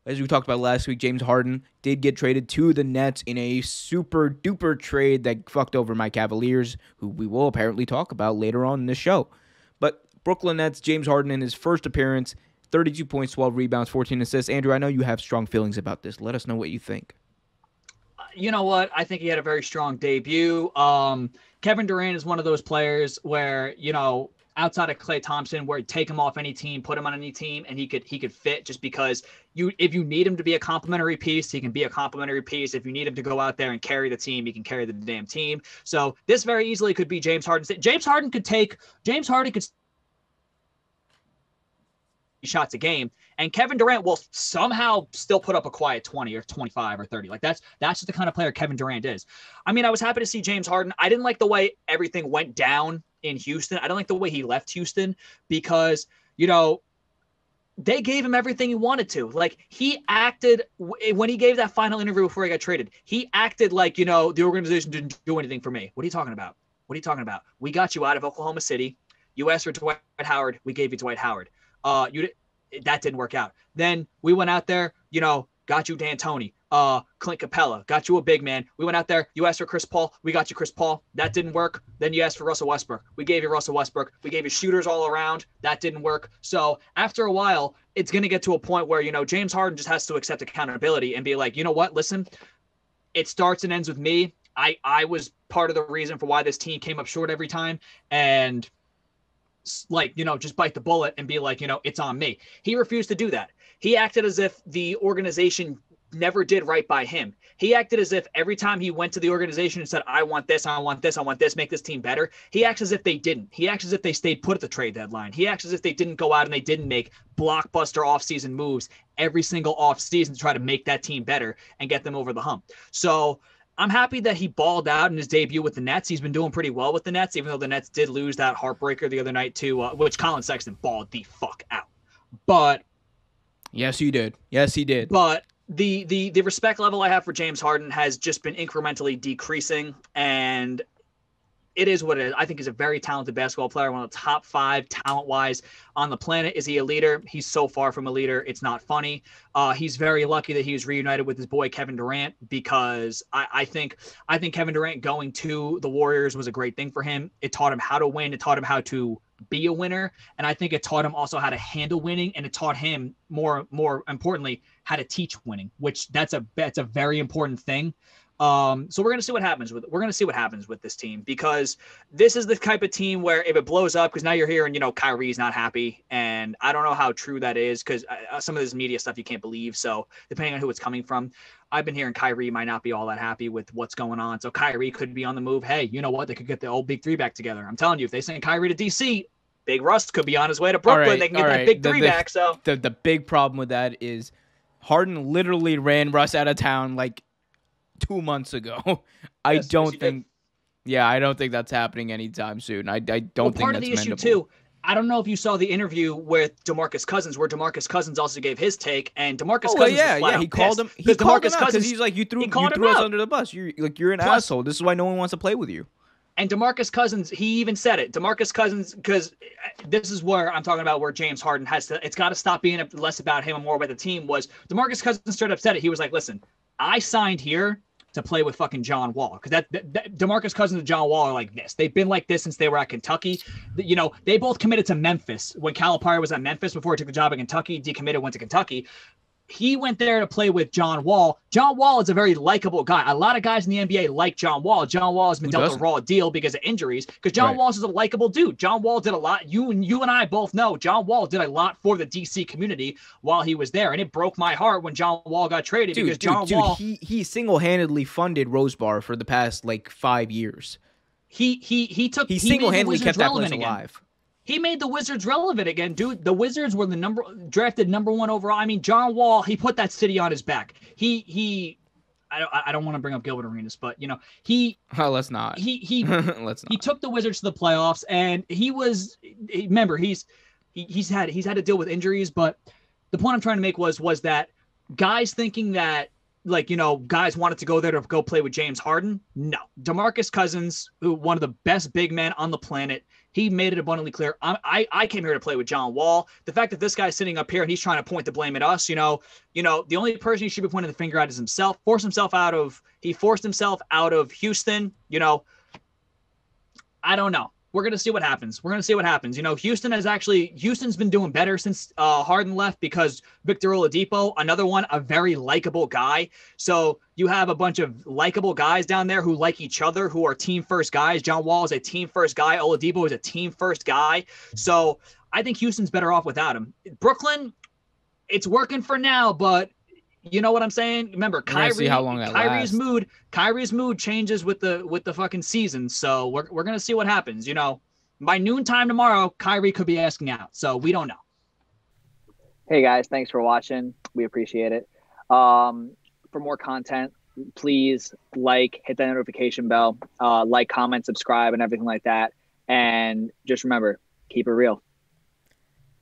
As we talked about last week, James Harden did get traded to the Nets in a super duper trade that fucked over my Cavaliers, who we will apparently talk about later on in the show. But Brooklyn Nets, James Harden in his first appearance, 32 points, 12 rebounds, 14 assists. Andrew, I know you have strong feelings about this. Let us know what you think. You know what? I think he had a very strong debut. Kevin Durant is one of those players where, outside of Klay Thompson, where take him off any team, put him on any team, and he could fit just because if you need him to be a complimentary piece, he can be a complimentary piece. If you need him to go out there and carry the team, he can carry the damn team. So this very easily could be James Harden. James Harden could shots a game, and Kevin Durant will somehow still put up a quiet 20 or 25 or 30. Like that's just the kind of player Kevin Durant is. I mean, I was happy to see James Harden. I didn't like the way everything went down in Houston. I don't like the way he left Houston because, they gave him everything he wanted to. Like he acted when he gave that final interview before he got traded, he acted like, the organization didn't do anything for me. What are you talking about? What are you talking about? We got you out of Oklahoma City. You asked for Dwight Howard. We gave you Dwight Howard. That didn't work out. Then we went out there, got you D'Antoni, Clint Capella, got you a big man. We went out there, you asked for Chris Paul, we got you Chris Paul. That didn't work. Then you asked for Russell Westbrook. We gave you Russell Westbrook. We gave you shooters all around. That didn't work. So after a while, it's going to get to a point where, James Harden just has to accept accountability and be like, you know what, listen, it starts and ends with me. I was part of the reason for why this team came up short every time. And just bite the bullet and be like, it's on me. He refused to do that. He acted as if the organization never did right by him. He acted as if every time he went to the organization and said, I want this, I want this, I want this, make this team better. He acts as if they didn't. He acts as if they stayed put at the trade deadline. He acts as if they didn't go out and they didn't make blockbuster offseason moves every single offseason to try to make that team better and get them over the hump. So I'm happy that he balled out in his debut with the Nets. He's been doing pretty well with the Nets, even though the Nets did lose that heartbreaker the other night to which Colin Sexton balled the fuck out. But yes, he did. Yes, he did. But the respect level I have for James Harden has just been incrementally decreasing, and it is what it is. I think he's a very talented basketball player, one of the top 5 talent-wise on the planet. Is he a leader? He's so far from a leader. It's not funny. He's very lucky that he was reunited with his boy Kevin Durant because I think Kevin Durant going to the Warriors was a great thing for him. It taught him how to win. It taught him how to be a winner, and I think it taught him also how to handle winning, and it taught him more importantly how to teach winning, which that's a very important thing. So we're going to see what happens with this team, because this is the type of team where if it blows up, because now you're hearing, Kyrie's not happy, and I don't know how true that is, because some of this media stuff you can't believe. So depending on who it's coming from, I've been hearing Kyrie might not be all that happy with what's going on. So Kyrie could be on the move. Hey, you know what? They could get the old big 3 back together. I'm telling you, if they send Kyrie to DC, Big Russ could be on his way to Brooklyn. Right, they can get that big 3 back. So the big problem with that is Harden literally ran Russ out of town like 2 months ago. I don't think that's happening anytime soon. I don't think part that's of the issue mendable. Too, I don't know if you saw the interview with DeMarcus Cousins, where DeMarcus Cousins also gave his take, and DeMarcus Cousins was flat out he called him. He called him out because he's like, you threw us under the bus. You're an asshole. This is why no one wants to play with you. And DeMarcus Cousins, he even said it. DeMarcus Cousins, because this is where I'm talking about where James Harden has to, it's got to stop being less about him and more about the team, was DeMarcus Cousins straight up said it. He was like, listen, I signed here to play with fucking John Wall. Because that DeMarcus Cousins and John Wall are like this. They've been like this since they were at Kentucky. They both committed to Memphis. When Calipari was at Memphis before he took the job at Kentucky, decommitted, went to Kentucky. He went there to play with John Wall. John Wall is a very likable guy. A lot of guys in the NBA like John Wall. John Wall has been dealt a raw deal because of injuries, because John Wall is a likable dude. John Wall did a lot. You and I both know John Wall did a lot for the DC community while he was there, and it broke my heart when John Wall got traded because John Wall he single-handedly funded Rose Bar for the past like 5 years. He single-handedly kept that place alive. He made the Wizards relevant again, dude. The Wizards were drafted number 1 overall. I mean, John Wall, he put that city on his back. I don't want to bring up Gilbert Arenas, but let's not. Let's not. He took the Wizards to the playoffs, and he's had to deal with injuries. But the point I'm trying to make was that guys thinking that, guys wanted to go there to go play with James Harden. No, DeMarcus Cousins, who one of the best big men on the planet, He made it abundantly clear. I came here to play with John Wall. The fact that this guy's sitting up here and he's trying to point the blame at us, the only person he should be pointing the finger at is himself. He forced himself out of Houston. I don't know. We're going to see what happens. Houston's been doing better since Harden left because Victor Oladipo, another one, a very likable guy. So you have a bunch of likable guys down there who like each other, who are team first guys. John Wall is a team first guy. Oladipo is a team first guy. So I think Houston's better off without him. Brooklyn, it's working for now, but you know what I'm saying? Remember, See how long that Kyrie's lasts. Kyrie's mood changes with the fucking season. So we're gonna see what happens. By noontime tomorrow, Kyrie could be asking out. So we don't know. Hey guys, thanks for watching. We appreciate it. For more content, please hit that notification bell, comment, subscribe, and everything like that. And just remember, keep it real.